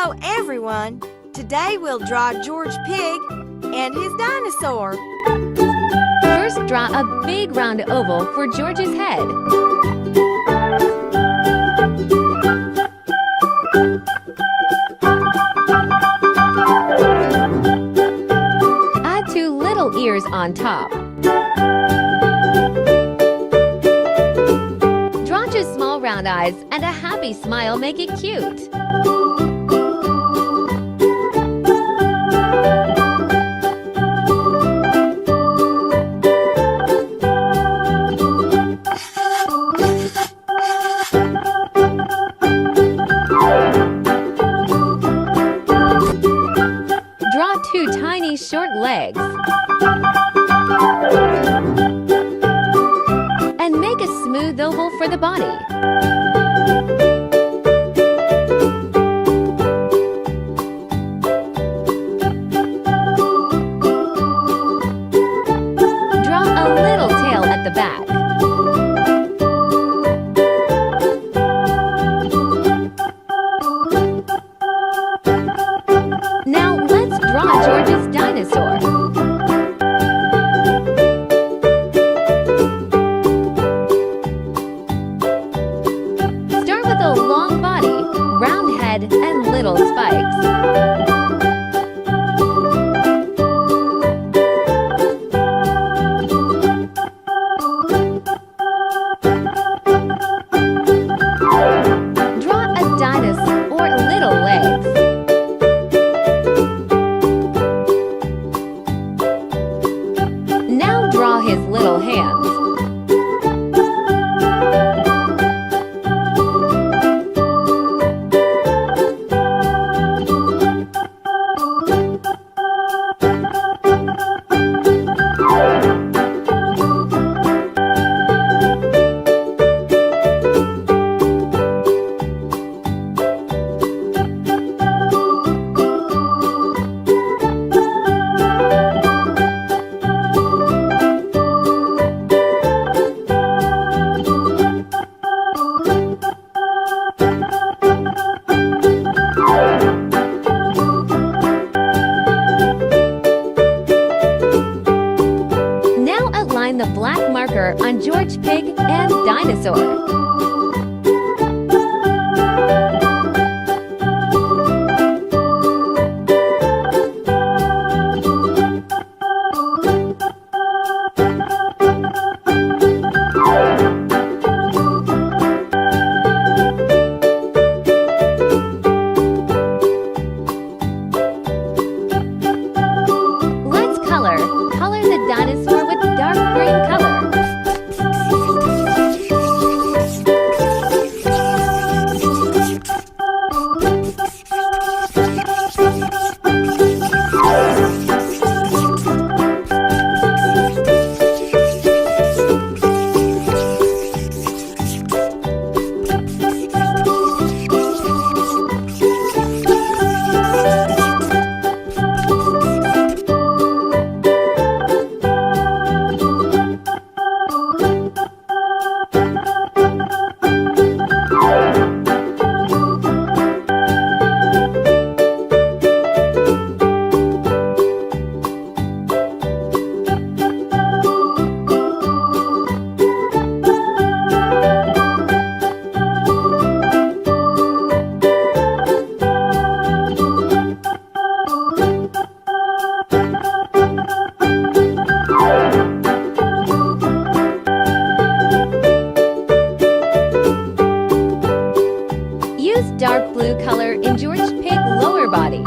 Hello everyone! Today we'll draw George Pig and his dinosaur. First, draw a big round oval for George's head. Add two little ears on top. Draw two small round eyes and a happy smile make it cute. Draw two tiny short legs. And make a smooth oval for the body. Draw a little tail at the back. Now let's draw George's dinosaur. Start with a long body, round head, and little spikes. Draw a dinosaur or little legs. Now draw his little hands. Now outline the black marker on George Pig and Dinosaur. Let's color the dinosaur with dark green color. Use dark blue color in George Pig lower body.